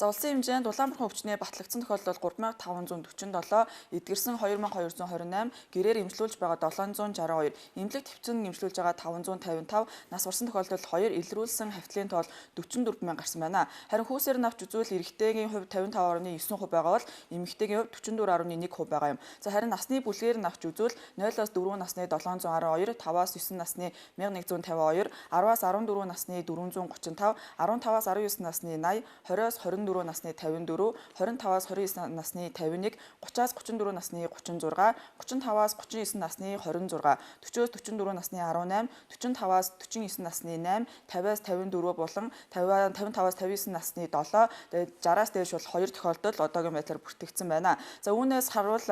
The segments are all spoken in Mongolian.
За улсын хэмжээнд Улаанбаатар өвчний батлагдсан тохиолдол 3547, эдгэрсэн 2228, гэрээр эмчлүүлж байгаа 762, эмнэлэг твцэн эмчлүүлж байгаа 555, нас барсан тохиолдол 2, илрүүлсэн хавтлын тоол 44 мянга гарсан байна. Харин хүүсээр навч үзвэл эрэгтэйгийн хувь 55.9% байгаа бол эмэгтэйгийн хувь 44.1% байгаа юм. За харин насны бүлгээр навч үзвэл 0-4 насны 712, 5-9 насны 1152, 10-14 насны 435, 15-19 насны 80, 20-24 насны 54, 25-29 насны 51, 30-34 насны 36, 35-39 насны 26, 40-44 насны 18, 45-49 насны 8, 50-54 болон 55-59 насны 7, тэгээд 60-аас дээш бол 2 тохиолдол одоогийн байдлаар бүртгэгдсэн байна. За үүнээс харуул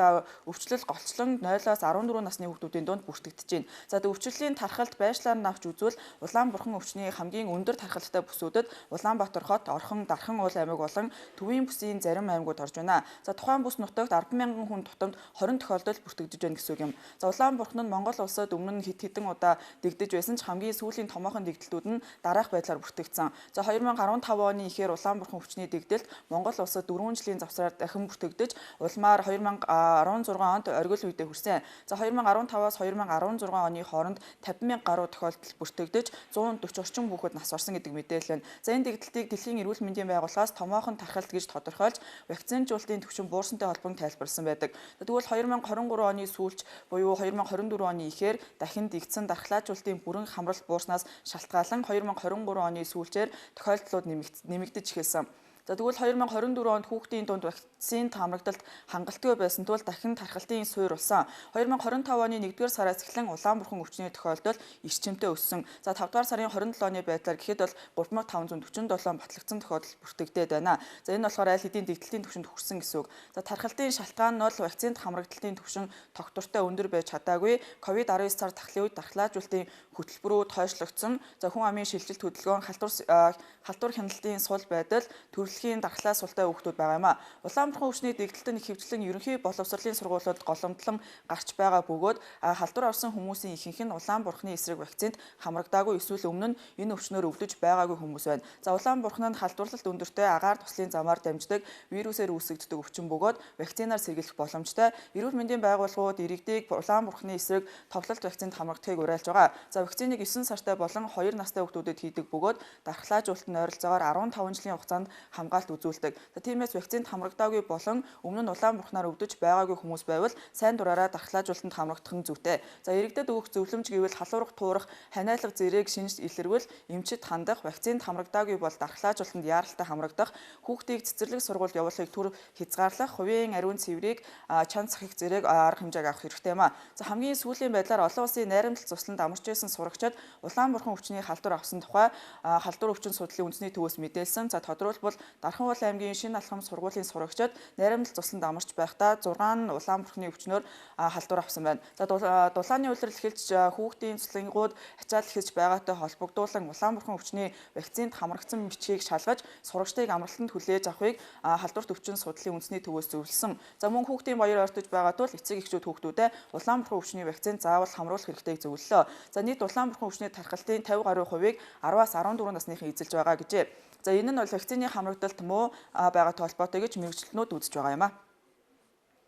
өвчлөл голчлон 0-14 насны хүүхдүүдийн дунд бүртгэгдэж байна. За өвчлөлийн тархалт байшлаар навч үзвэл Улаанбурхан өвчний хамгийн өндөр тархалттай бүсүүдэд Улаанбаатар хот, Орхон, Дархан уул аймаг болон Төвийн бүсийн зарим аймагуд орж байна. За тухайн бүс нутагт 10,000 хүн тутамд 20 тохиолдол бүртгэгдэж байна гэсэн үг юм. За Улаанбурхан нь Монгол улсад өмнө хэд хэдэн удаа дэгдэж байсан ч хамгийн сүүлийн томоохон дэгдэлтүүд нь дараах байдлаар бүртгэгдсэн. За 2015 оны ихээр Улаанбурхан өвчний дэгдэлт Монгол улсад 4 жилийн завсраар дахин бүртгэгдэж улмаар 2016 онд оргил үедээ хүрсэн. За 2015-аас 2016 оны хооронд 50,000 гаруй тохиолдол бүртгэгдэж 140 орчим хүүхэд нас барсан гэдэг мэдээлэл байна. За энэ дэгдэлтийг Дэлхийн эрүүл мэндийн байгууллагаас томоохон тархалт гэж тодорхойлж вакцинжуулалтын түвшин буурсантай холбон тайлбарласан байдаг. Тэгвэл 2023 оны сүүлч буюу 2024 оны ихээр дахин дэгдсэн дархлаажуулалтын бүрэн хамралт буурснаас шалтгаалan 2023 оны сүүлчээр тохиолдлууд нэмэгдэж эхэлсэн. За тэгвэл 2024 онд хүүхдийн дунд вакцины хамрагдалт хангалтгүй байсан тул дахин тархалтын суурь болсон. 2025 оны 1-р сараас эхлэн Улаанбурхан өвчний тохиолдол эрчимтэй өссөн. За 5-р сарын 27 оны байдлаар гэхэд бол 3547 батлагдсан тохиолдол бүртгэгдээд байна. За энэ болохоор аль хэдийн дэгдэлтийн түвшинд хүрсэн гэсэн үг. За тархалтын шалтгаан нь бол вакцинд хамрагдалтын түвшин тогтвортой өндөр байж чадаагүй, COVID-19 цар тахлын үед дархлаажуулалтын хөтөлбөрөөр тойшлогдсон. За хүн амын шилжилт хөдөлгөөн, халдвар хяналтын сул байдал, төрөлхийн дархлаа султай хүүхдүүд байгаа юм а. Улаанбурхан өвчний дэгдэлтэн их хэвчлэн ерөнхий боловсролын сургуулиуд голомтлон гарч байгаа бөгөөд халдвар орсон хүмүүсийн ихэнх нь Улаанбурханы эсрэг вакцинд хамрагдаагүй, эсвэл өмнө нь энэ өвчнөөр өвдөж байгаагүй хүмүүс байна. За Улаанбурхан нь халдварлалт өндөртэй агаар туслын замаар дамждаг вирусээр үүсгэгддэг өвчин бөгөөд вакцинаар сэргийлэх боломжтой. Эрүүл мэндийн байгууллагууд иргэдийг Улаанбурханы эсрэг товлолт вакцинд хамрагдахыг уриалж байгаа. За вакциныг 9 сартай болон 2 настай хүүхдүүдэд хийдэг бөгөөд дархлаажуулалтын ойролцоогоор 15 жилийн хугацаанд хамгаалт үзүүлдэг. За тиймээс вакцинд хамрагдаагүй болон өмнө нь Улаанбурханаар өвдөж байгаагүй хүмүүс байвал сайн дураараа дархлаажуулалтанд хамрагдах нь зүйтэй. За иргэдэд өгөх зөвлөмж гэвэл халуурах, туурах, ханиалга зэрэг шинж илэрвэл эмчит хандах, вакцинд хамрагдаагүй бол дархлаажуулалтанд яаралтай хамрагдах, хүүхдийг цэцэрлэг сургуульд явуулахыг түр хязгаарлах, хувийн ариун цэврийг чанд сахих зэрэг арга хэмжээг авах хэрэгтэй юм а. За хамгийн сүүлийн байдлаар олон улсын найрамдал цусланд амарч байсан сурагчид Улаанбурхан өвчний халдвар авсан тухай халдвар өвчин судлалын үндэсний төвөөс мэдээлсэн. За тодорхойлбол Дархан уул аймгийн Шинэ алхам сургуулийн сурагчид найрамдал цусланд амарч байхдаа 6 нь Улаанбурханы өвчнөөр халдвар авсан байна. За дулааны улирал эхэлж хүүхдийн цэцлэнгууд ачаал эхэлж байгаатай холбогдуулан Улаанбурхан өвчний вакцинд хамрагдсан бичгийг шалгаж сурагчдыг амралтанд хүлээж авахыг халдварт өвчин судлалын үндэсний төвөөс зөвлөсөн. За мөн хүүхдийн баяр ойртож байгаа тул эцэг эхчүүд хүүхдүүдэд Улаанбурхан өвчний вакцинд заавал хамруулах хэрэгтэйг зөвлөлөө. За нийт Улаанбурхан өвчний тархалтын 50 гаруй хувийг 10-аас 14 насныхан эзэлж байгаа гэжээ. За энэ нь бол вакцины хамрагдалт муу байгаа холбоотой гэж мэргэжилтнүүд үзэж байгаа юм а.